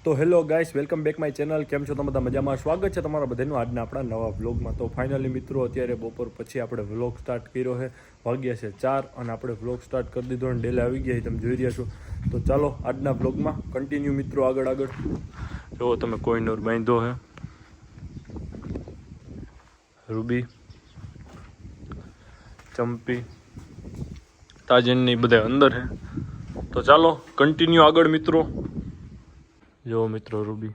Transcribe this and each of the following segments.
તો hello guys, welcome back my channel. કેમ છો તમે બધા? મજામાં? સ્વાગત છે તમારા બધાનું આજના આપણા નવા વ્લોગમાં. તો ફાઇનલી મિત્રો, અત્યારે બપોર પછી આપણે વ્લોગ સ્ટાર્ટ કર્યો છે. વાગ્યા છે 4 અને આપણે વ્લોગ સ્ટાર્ટ કરી દીધો અને ડેલે આવી ગયા તમે જોઈ રહ્યા છો. તો ચાલો આજના વ્લોગમાં કન્ટિન્યુ મિત્રો આગળ જો તમે કોઈનોર બાંધ્યો છે, રૂબી, ચંપી, તાજનની બધા અંદર છે. તો ચાલો કન્ટિન્યુ આગળ મિત્રો. જો મિત્રો રૂબી,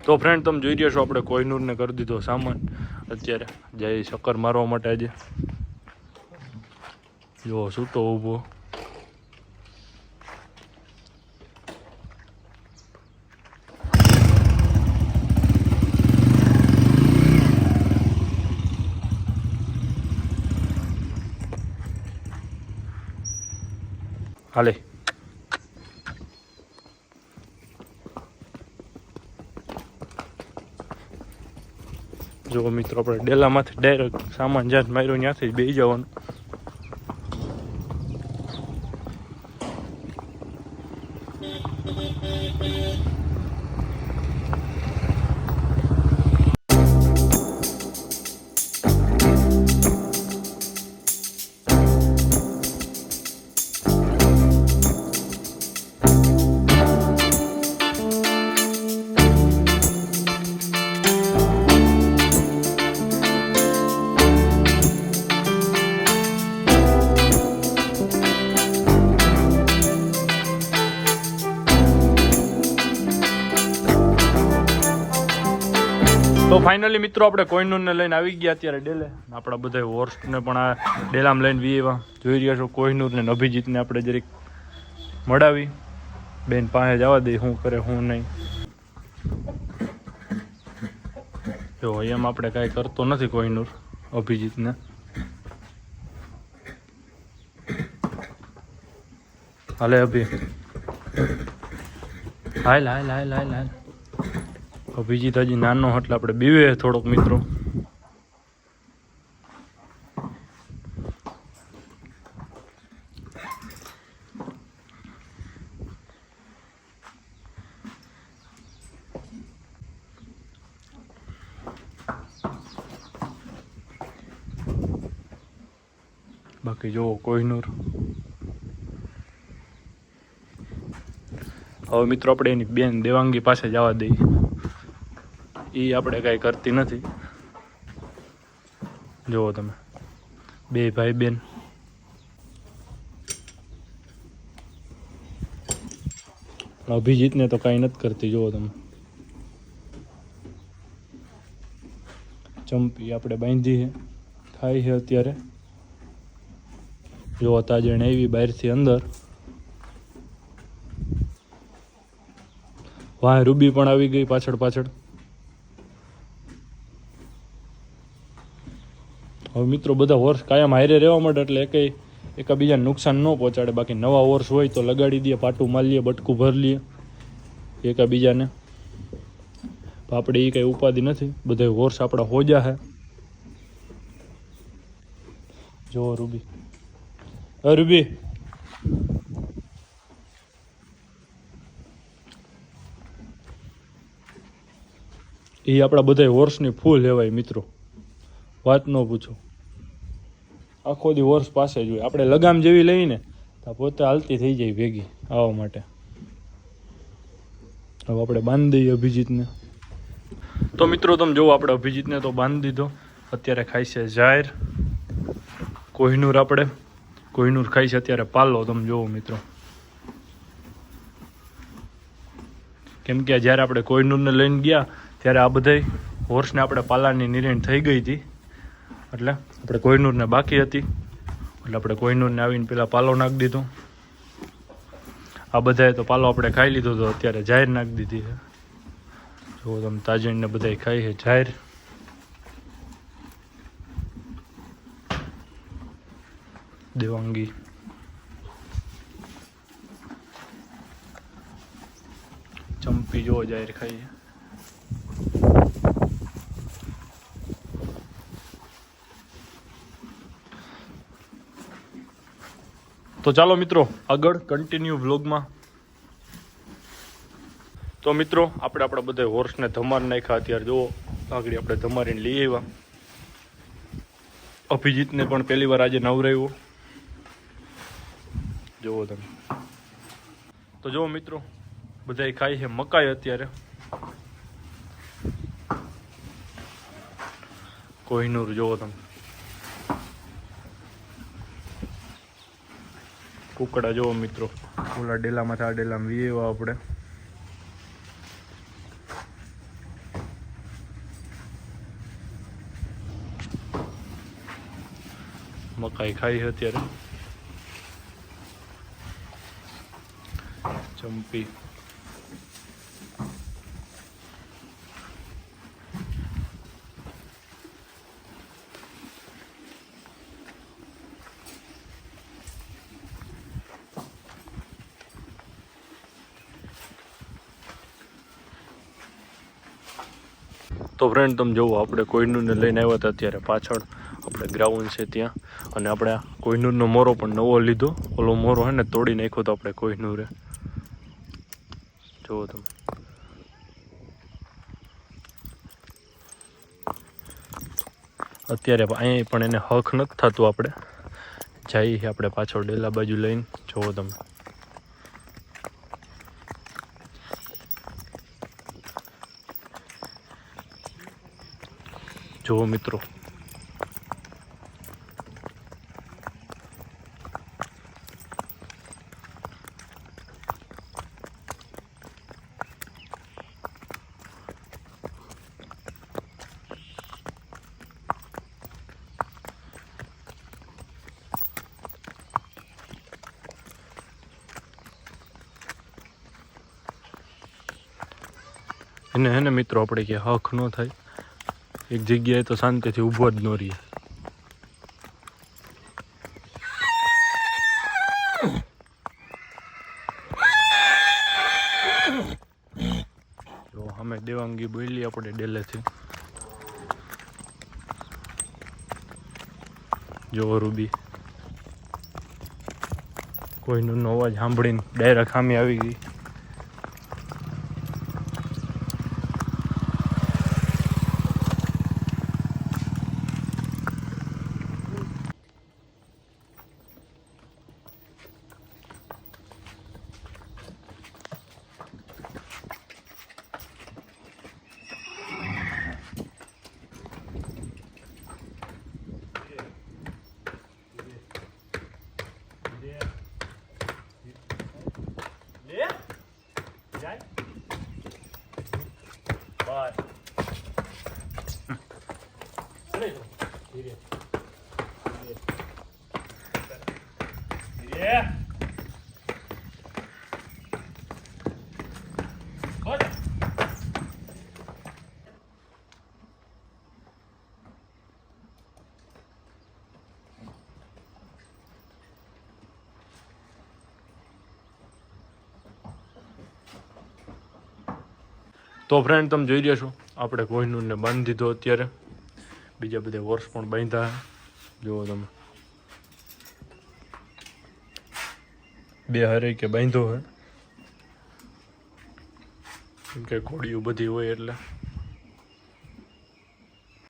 તો ફ્રેન્ડ તમે જોઈ રહ્યા છો આપણે કોહિનૂરને કરી દીધો સામાન. અત્યારે જાય ચક્કર મારવા માટે. આજે જો સૂતો ઊભો. હાલે જો મિત્રો, આપણે ડેલામાંથી ડાયરેક્ટ સામાન જ્યાં માર્યો ત્યાંથી જ બેસી જવાનું. તો ફાઇનલી મિત્રો આપણે કોહિનૂરને લઈને આવી ગયા અત્યારે ડેલે. આપણા બધા હોર્સને પણ આ ડેલામાં લઈને વીએવા જોઈ રહ્યા છો. કોહિનૂરને અભિજીતને આપણે જરીક મળાવી બેન પાસે જવા દઈ, શું કરે શું નહીં. જો એમ આપણે કાંઈ કરતો નથી કોહિનૂર અભિજીતને. હાલે અભી, હાલ હાલ હાલ હાલ હાલ. અભિજીત હજી નાનો એટલે આપણે બીવે થોડોક મિત્રો. બાકી જો કોહિનૂર. હવે મિત્રો આપણે એની બેન દેવાંગી પાસે જવા દઈએ. એ આપણે કાંઈ કરતી નથી. જુઓ તમે, બે ભાઈ બેન. અભિજીતને તો કાંઈ નથી કરતી. જુઓ તમે, ચંપી આપણે બાંધી છે, ખાઈ છે અત્યારે. જો તાજણ આવી બહારથી અંદર. વાહ, રૂબી પણ આવી ગઈ પાછળ. હવે મિત્રો બધા હોર્સ કાયમ હારે રહેવા માંડે એટલે એકબીજાને નુકસાન ન પહોંચાડે. બાકી નવા હોર્સ હોય તો લગાડી દઈએ, પાટું મારી લઈએ, બટકું ભરી લઈએ એકબીજાને. આપણે એ કંઈ ઉપાધિ નથી. બધા હોર્સ આપણા હોજા છે. જો રૂબી, રૂબી એ આપણા બધા હોર્સની ફૂલ લેવાય મિત્રો, વાત ન પૂછો. આખો દી હોર્સ પાસે જ હોય. આપણે લગામ જેવી લઈને તો પોતે હાલતી થઈ જાય ભેગી આવવા માટે. હવે આપણે બાંધી દઈએ અભિજીતને. તો મિત્રો તમે જુઓ, આપણે અભિજીતને તો બાંધી દીધો. અત્યારે ખાય છે જાહેર. કોહિનૂર ખાય છે અત્યારે પાલો. તમે જુઓ મિત્રો, કેમ કે જ્યારે આપણે કોહિનૂરને લઈને ગયા ત્યારે આ બધા હોર્સને આપણે પાલાની નિર્ણય થઈ ગઈ હતી. એટલે આપણે કોહિનૂરને બાકી હતી એટલે આપણે કોહિનૂરને આવીને પેલા પાલો નાખી દીધો. આ બધાએ તો પાલો આપણે ખાઈ લીધો હતો. અત્યારે જાહેર નાખી દીધી છે. જો તમે, તાજણને બધાય ખાઈ છે જાહેર. દેવાંગી, ચંપી જો જાહેર ખાઈ છે. તો ચાલો મિત્રો આગળ કન્ટિન્યુ વ્લોગમાં. તો મિત્રો આપણે આપણા બધા હોર્સને ધમાર નાખ્યા. અત્યારે જુઓ આગળ આપણે ધમારીને લઈ આવ્યા. અભિજીતને પણ પહેલી વાર આજે નવરાવ્યો. જુઓ તમે. તો જુઓ મિત્રો બધા ખાય છે મકાઈ. અત્યારે કોહિનૂર જુઓ તમે. કુકડા જુઓ મિત્રો. ઓલા ડેલામાંથી આ ડેલામાં વી આવ્યા આપણે. મકાઈ ખાઈ છે અત્યારે. ચંપી તો ફ્રેન્ડ તમે જુઓ આપણે કોહિનૂરને લઈને આવ્યા હતા. અત્યારે પાછળ આપણે ગ્રાઉન્ડ છે ત્યાં. અને આપણે આ કોહિનૂરનો મોરો પણ નવો લીધો. ઓલો મોરો હે ને તોડી નાખ્યો તો આપણે કોહિનૂરે. જુઓ તમે. અત્યારે અહીંયા પણ એને હક નથી થતું. આપણે જઈએ આપણે પાછળ ડેલા બાજુ લઈને. જુઓ તમે. જુઓ મિત્રો. એને હે ને મિત્રો આપણે કે હક ન થાય. એક જગ્યાએ તો શાંતિથી ઊભો જ ન રહીએ. જો અમે દેવાંગી બોલી આપણે ડેલેથી. જો રૂબી કોઈનો અવાજ સાંભળીને ડાયરેક્ટ સામે આવી ગઈ. તો ફ્રેન્ડ તમે જોઈ રહ્યા છો આપણે કોહિનૂરને બાંધી દીધો. અત્યારે બીજા બધા હોર્સ પણ બાંધ્યા. જુઓ તમે. બે હરે કે બાંધો હે કેમ કે ઘોડીઓ બધી હોય એટલે.